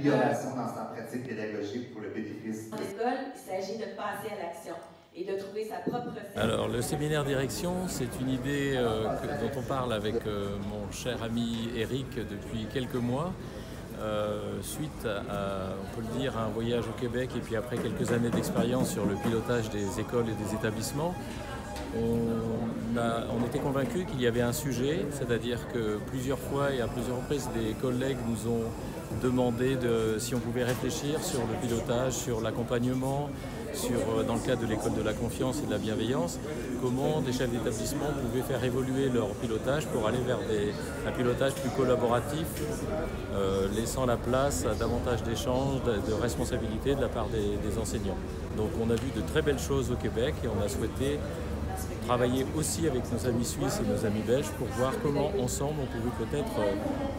violation dans sa pratique pédagogique pour le bénéfice. Dans l'école, il s'agit de passer à l'action et de trouver sa propre... Alors, le séminaire direction, c'est une idée dont on parle avec mon cher ami Eric depuis quelques mois. Suite à, on peut le dire, à un voyage au Québec et puis après quelques années d'expérience sur le pilotage des écoles et des établissements, on était convaincus qu'il y avait un sujet, c'est-à-dire que plusieurs fois et à plusieurs reprises, des collègues nous ont demandé si on pouvait réfléchir sur le pilotage, sur l'accompagnement, dans le cadre de l'école de la confiance et de la bienveillance, comment des chefs d'établissement pouvaient faire évoluer leur pilotage pour aller vers un pilotage plus collaboratif, laissant la place à davantage d'échanges, de responsabilité de la part des enseignants. Donc on a vu de très belles choses au Québec et on a souhaité travailler aussi avec nos amis suisses et nos amis belges pour voir comment ensemble on pouvait peut-être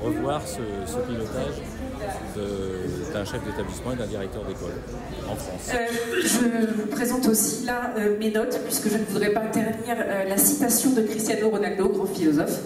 revoir ce pilotage d'un chef d'établissement et d'un directeur d'école en France. Je vous présente aussi là mes notes, puisque je ne voudrais pas ternir la citation de Cristiano Ronaldo, grand philosophe,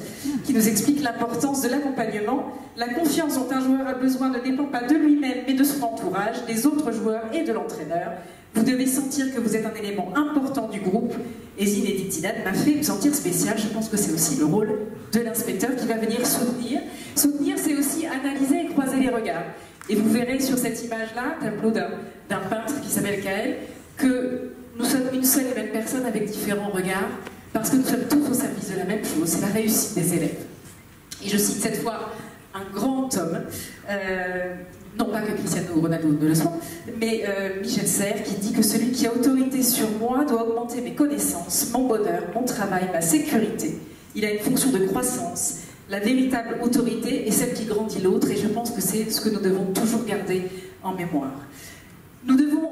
qui nous explique l'importance de l'accompagnement. La confiance dont un joueur a besoin ne dépend pas de lui-même, mais de son entourage, des autres joueurs et de l'entraîneur. Vous devez sentir que vous êtes un élément important du groupe. Et Zinedine Zidane m'a fait me sentir spécial. Je pense que c'est aussi le rôle de l'inspecteur qui va venir soutenir. Soutenir, c'est aussi analyser et croiser les regards. Et vous verrez sur cette image-là, tableau d'un peintre qui s'appelle Kael, que nous sommes une seule et même personne avec différents regards, parce que nous sommes tous au service de la même chose, c'est la réussite des élèves. Et je cite cette fois un grand homme, non pas que Cristiano Ronaldo ne le soit, mais Michel Serres, qui dit que celui qui a autorité sur moi doit augmenter mes connaissances, mon bonheur, mon travail, ma sécurité. Il a une fonction de croissance. La véritable autorité est celle qui grandit l'autre, et je pense que c'est ce que nous devons toujours garder en mémoire. Nous devons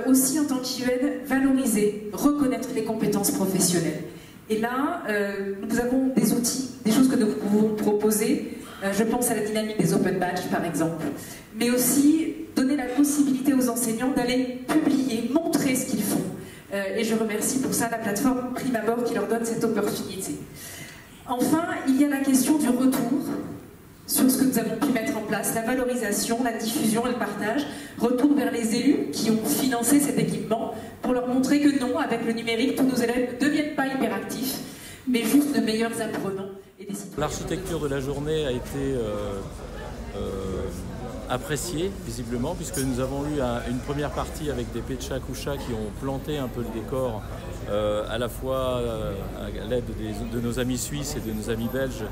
aussi, en tant qu'IUN, valoriser, reconnaître les compétences professionnelles. Et là, nous avons des outils, des choses que nous pouvons proposer. Je pense à la dynamique des open badges, par exemple. Mais aussi donner la possibilité aux enseignants d'aller publier, montrer ce qu'ils font. Et je remercie pour ça la plateforme Prime Abord qui leur donne cette opportunité. Enfin, il y a la question du retour sur ce que nous avons pu mettre en place, la valorisation, la diffusion et le partage, retour vers les élus qui ont financé cet équipement pour leur montrer que non, avec le numérique, tous nos élèves ne deviennent pas hyperactifs, mais juste de meilleurs apprenants et des citoyens. L'architecture de la journée a été appréciée, visiblement, puisque nous avons eu une première partie avec des Pecha Koucha qui ont planté un peu le décor, à la fois à l'aide de nos amis suisses et de nos amis belges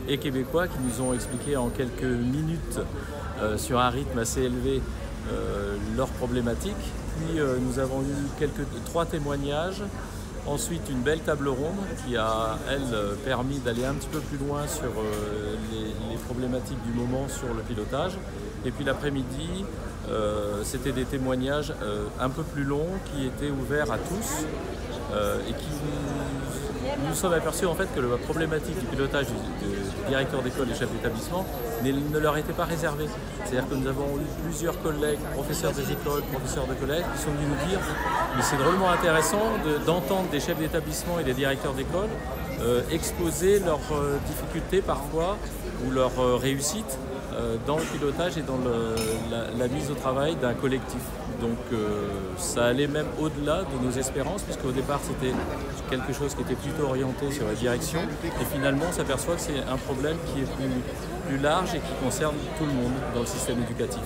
et québécois, qui nous ont expliqué en quelques minutes, sur un rythme assez élevé, leurs problématiques. Puis nous avons eu 3 témoignages. Ensuite, une belle table ronde qui a, elle, permis d'aller un petit peu plus loin sur les problématiques du moment sur le pilotage. Et puis l'après-midi, c'était des témoignages un peu plus longs qui étaient ouverts à tous et qui nous sommes aperçus en fait que la problématique du pilotage du directeur d'école et chef d'établissement ne leur était pas réservée. C'est-à-dire que nous avons eu plusieurs collègues, professeurs des écoles, professeurs de collège, qui sont venus nous dire mais c'est drôlement intéressant d'entendre des chefs d'établissement et des directeurs d'école exposer leurs difficultés parfois ou leurs réussites dans le pilotage et dans la mise au travail d'un collectif. Donc ça allait même au-delà de nos espérances, puisqu'au départ c'était quelque chose qui était plutôt orienté sur la direction, et finalement on s'aperçoit que c'est un problème qui est plus large et qui concerne tout le monde dans le système éducatif.